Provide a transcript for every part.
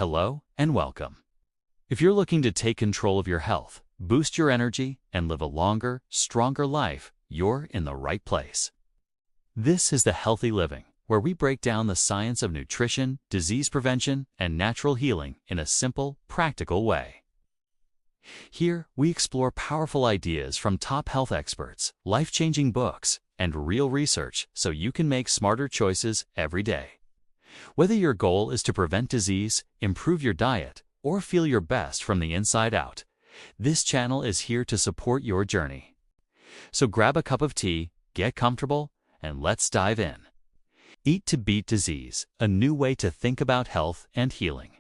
Hello and welcome. If you're looking to take control of your health, boost your energy, and live a longer, stronger life, you're in the right place. This is The Healthy Living, where we break down the science of nutrition, disease prevention, and natural healing in a simple, practical way. Here, we explore powerful ideas from top health experts, life-changing books, and real research so you can make smarter choices every day. Whether your goal is to prevent disease, improve your diet, or feel your best from the inside out, this channel is here to support your journey. So grab a cup of tea, get comfortable, and let's dive in. Eat to Beat Disease, a new way to think about health and healing.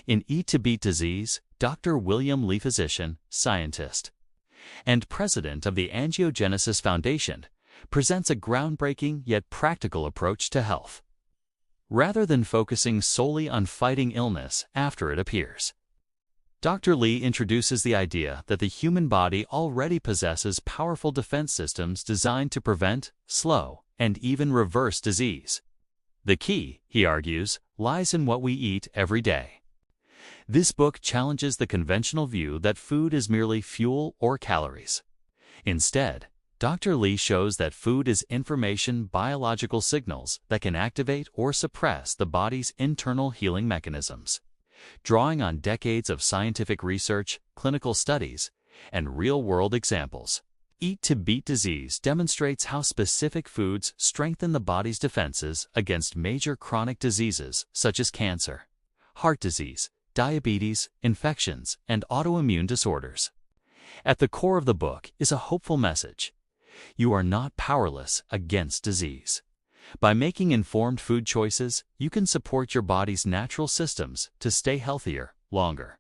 In Eat to Beat Disease, Dr. William Li, physician, scientist, and president of the Angiogenesis Foundation, presents a groundbreaking yet practical approach to health. Rather than focusing solely on fighting illness after it appears, Dr. Li introduces the idea that the human body already possesses powerful defense systems designed to prevent, slow, and even reverse disease. The key, he argues, lies in what we eat every day. This book challenges the conventional view that food is merely fuel or calories. Instead, Dr. Li shows that food is information, biological signals that can activate or suppress the body's internal healing mechanisms. Drawing on decades of scientific research, clinical studies, and real-world examples, Eat to Beat Disease demonstrates how specific foods strengthen the body's defenses against major chronic diseases such as cancer, heart disease, diabetes, infections, and autoimmune disorders. At the core of the book is a hopeful message. You are not powerless against disease. By making informed food choices, you can support your body's natural systems to stay healthier longer.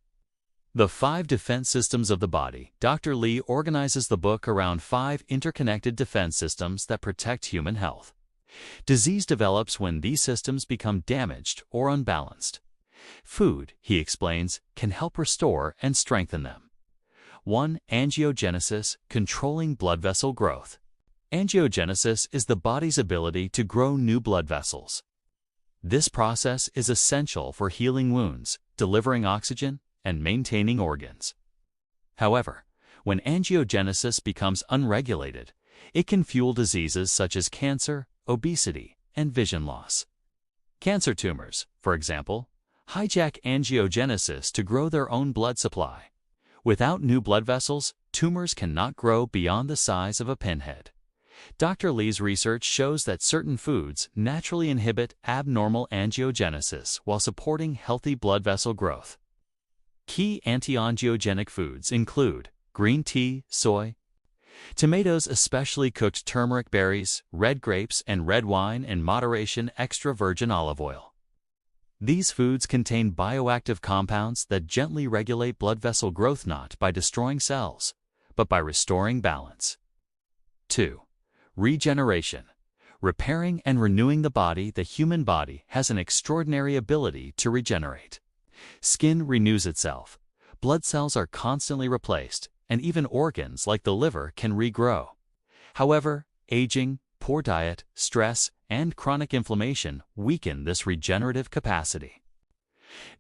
The 5 defense systems of the body. Dr. Li organizes the book around 5 interconnected defense systems that protect human health. Disease develops when these systems become damaged or unbalanced. Food, he explains, can help restore and strengthen them. 1. Angiogenesis, controlling blood vessel growth. Angiogenesis is the body's ability to grow new blood vessels. This process is essential for healing wounds, delivering oxygen, and maintaining organs. However, when angiogenesis becomes unregulated, it can fuel diseases such as cancer, obesity, and vision loss. Cancer tumors, for example, hijack angiogenesis to grow their own blood supply. Without new blood vessels, tumors cannot grow beyond the size of a pinhead. Dr. Li's research shows that certain foods naturally inhibit abnormal angiogenesis while supporting healthy blood vessel growth. Key anti-angiogenic foods include green tea, soy, tomatoes, especially cooked turmeric berries, red grapes, and red wine in moderation, extra virgin olive oil. These foods contain bioactive compounds that gently regulate blood vessel growth, not by destroying cells, but by restoring balance. 2. Regeneration. Repairing and renewing the body. The human body has an extraordinary ability to regenerate. Skin renews itself, blood cells are constantly replaced, and even organs like the liver can regrow. However, aging, poor diet, stress, and chronic inflammation weaken this regenerative capacity.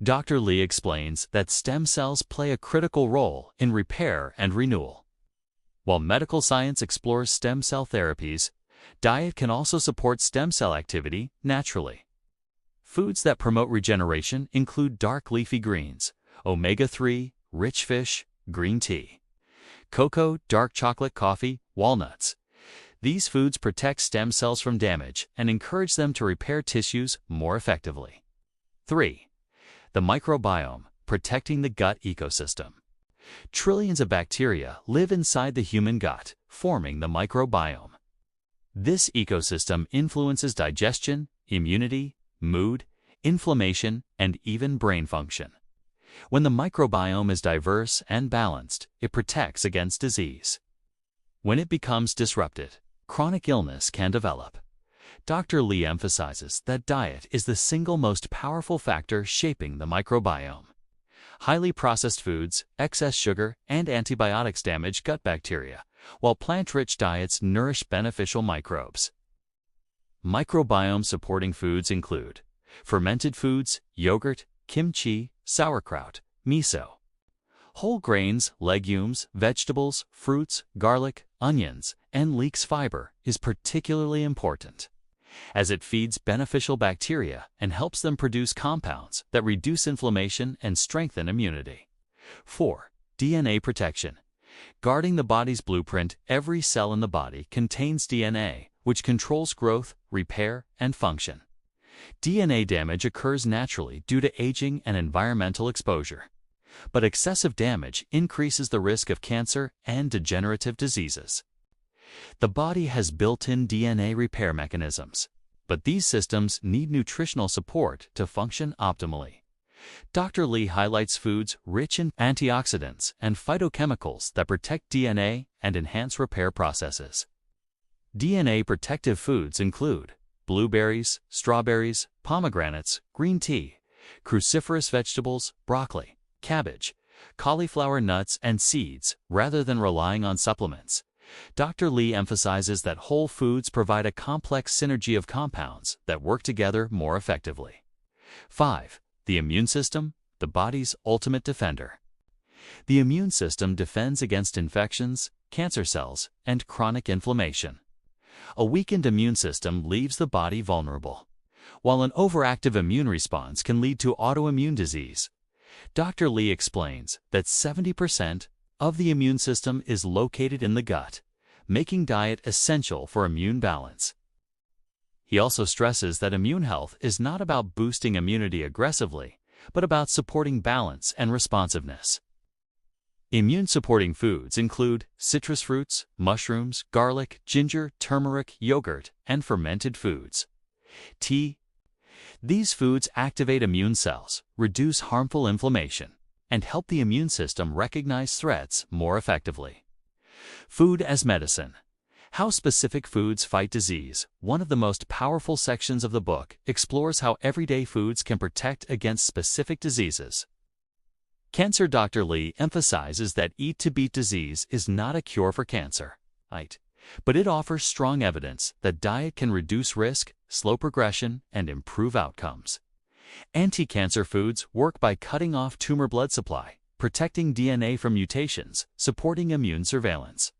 Dr. Li explains that stem cells play a critical role in repair and renewal. While medical science explores stem cell therapies, diet can also support stem cell activity naturally. Foods that promote regeneration include dark leafy greens, omega-3, rich fish, green tea, cocoa, dark chocolate, coffee, walnuts. These foods protect stem cells from damage and encourage them to repair tissues more effectively. 3. The microbiome, protecting the gut ecosystem. Trillions of bacteria live inside the human gut, forming the microbiome. This ecosystem influences digestion, immunity, mood, inflammation, and even brain function. When the microbiome is diverse and balanced, it protects against disease. When it becomes disrupted, chronic illness can develop. Dr. Li emphasizes that diet is the single most powerful factor shaping the microbiome. Highly processed foods, excess sugar, and antibiotics damage gut bacteria, while plant-rich diets nourish beneficial microbes. Microbiome-supporting foods include fermented foods, yogurt, kimchi, sauerkraut, miso. Whole grains, legumes, vegetables, fruits, garlic, onions, and leeks fiber is particularly important, as it feeds beneficial bacteria and helps them produce compounds that reduce inflammation and strengthen immunity. 4. DNA protection. Guarding the body's blueprint, every cell in the body contains DNA, which controls growth, repair, and function. DNA damage occurs naturally due to aging and environmental exposure, but excessive damage increases the risk of cancer and degenerative diseases. The body has built-in DNA repair mechanisms, but these systems need nutritional support to function optimally. Dr. Lee highlights foods rich in antioxidants and phytochemicals that protect DNA and enhance repair processes. DNA protective foods include blueberries, strawberries, pomegranates, green tea, cruciferous vegetables, broccoli, cabbage, cauliflower nuts, and seeds, rather than relying on supplements. Dr. Lee emphasizes that whole foods provide a complex synergy of compounds that work together more effectively. 5. The immune system, the body's ultimate defender. The immune system defends against infections, cancer cells, and chronic inflammation. A weakened immune system leaves the body vulnerable, while an overactive immune response can lead to autoimmune disease. Dr. Lee explains that 70% of the immune system is located in the gut, making diet essential for immune balance. He also stresses that immune health is not about boosting immunity aggressively, but about supporting balance and responsiveness. Immune-supporting foods include citrus fruits, mushrooms, garlic, ginger, turmeric, yogurt, and fermented foods. Tea. These foods activate immune cells, reduce harmful inflammation, and help the immune system recognize threats more effectively. Food as medicine. How specific foods fight disease, one of the most powerful sections of the book, explores how everyday foods can protect against specific diseases. Cancer. Dr. Lee emphasizes that eat to beat disease is not a cure for cancer, but it offers strong evidence that diet can reduce risk, slow progression, and improve outcomes. Anti-cancer foods work by cutting off tumor blood supply, protecting DNA from mutations, supporting immune surveillance.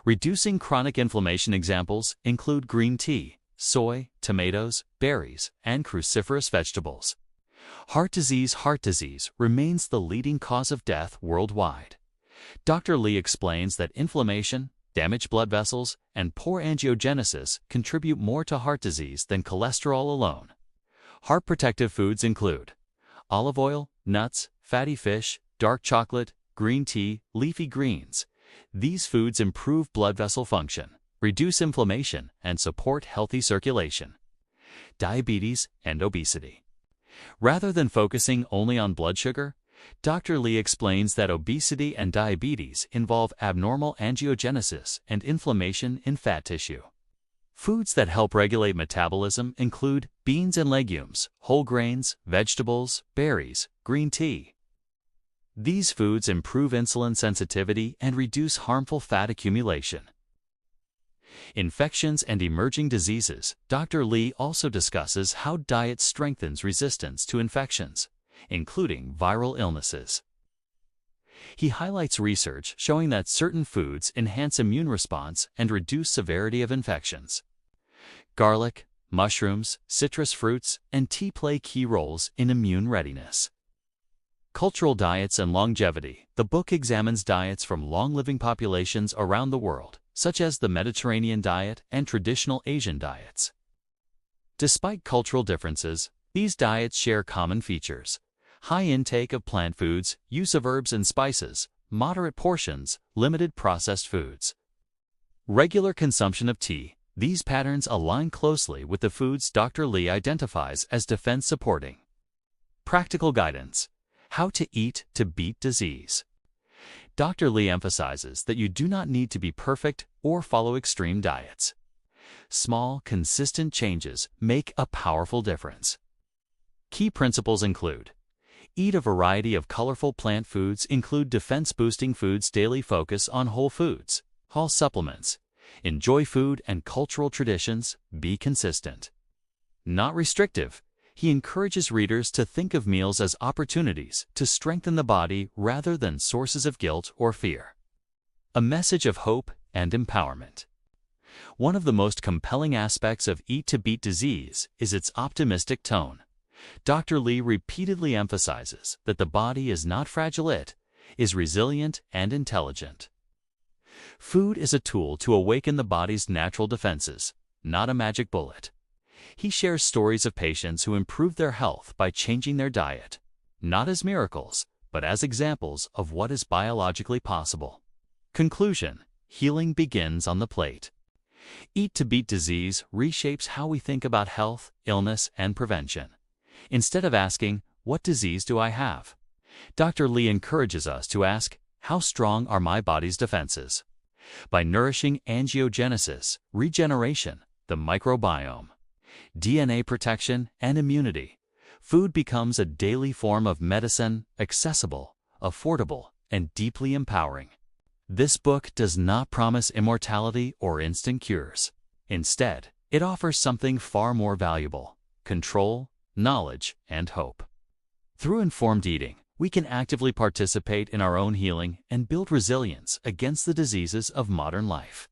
Reducing chronic inflammation. Examples include green tea, soy, tomatoes, berries, and cruciferous vegetables. Heart disease remains the leading cause of death worldwide. Dr. Lee explains that inflammation, damaged blood vessels, and poor angiogenesis contribute more to heart disease than cholesterol alone. Heart protective foods include olive oil, nuts, fatty fish, dark chocolate, green tea, leafy greens. These foods improve blood vessel function, reduce inflammation, and support healthy circulation. Diabetes and obesity. Rather than focusing only on blood sugar, Dr. Lee explains that obesity and diabetes involve abnormal angiogenesis and inflammation in fat tissue. Foods that help regulate metabolism include beans and legumes, whole grains, vegetables, berries, green tea. These foods improve insulin sensitivity and reduce harmful fat accumulation. Infections and emerging diseases. Dr. Lee also discusses how diet strengthens resistance to infections, including viral illnesses. He highlights research showing that certain foods enhance immune response and reduce severity of infections. Garlic, mushrooms, citrus fruits, and tea play key roles in immune readiness. Cultural diets and longevity. The book examines diets from long-living populations around the world, such as the Mediterranean diet and traditional Asian diets. Despite cultural differences, these diets share common features: high intake of plant foods, use of herbs and spices, moderate portions, limited processed foods. Regular consumption of tea. These patterns align closely with the foods Dr. Lee identifies as defense-supporting. Practical guidance. How to eat to beat disease. Dr. Lee emphasizes that you do not need to be perfect or follow extreme diets. Small, consistent changes make a powerful difference. Key principles include: eat a variety of colorful plant foods, include defense-boosting foods, daily focus on whole foods, whole supplements, enjoy food and cultural traditions, be consistent. Not restrictive. He encourages readers to think of meals as opportunities to strengthen the body rather than sources of guilt or fear. A message of hope and empowerment. One of the most compelling aspects of Eat to Beat Disease is its optimistic tone. Dr. Lee repeatedly emphasizes that the body is not fragile, it is resilient and intelligent. Food is a tool to awaken the body's natural defenses, not a magic bullet. He shares stories of patients who improved their health by changing their diet, not as miracles, but as examples of what is biologically possible. Conclusion: healing begins on the plate. Eat to Beat Disease reshapes how we think about health, illness, and prevention. Instead of asking, "What disease do I have?" Dr. Lee encourages us to ask, "How strong are my body's defenses?" By nourishing angiogenesis, regeneration, the microbiome, DNA protection, and immunity, food becomes a daily form of medicine, accessible, affordable, and deeply empowering. This book does not promise immortality or instant cures. Instead, it offers something far more valuable: control, knowledge, and hope. Through informed eating, we can actively participate in our own healing and build resilience against the diseases of modern life.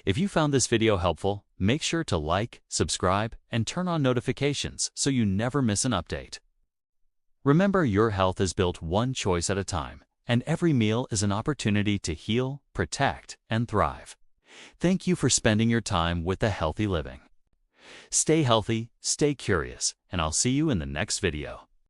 If you found this video helpful, make sure to like, subscribe, and turn on notifications so you never miss an update. Remember, your health is built one choice at a time, and every meal is an opportunity to heal, protect, and thrive. Thank you for spending your time with the Healthy Living. Stay healthy, stay curious, and I'll see you in the next video.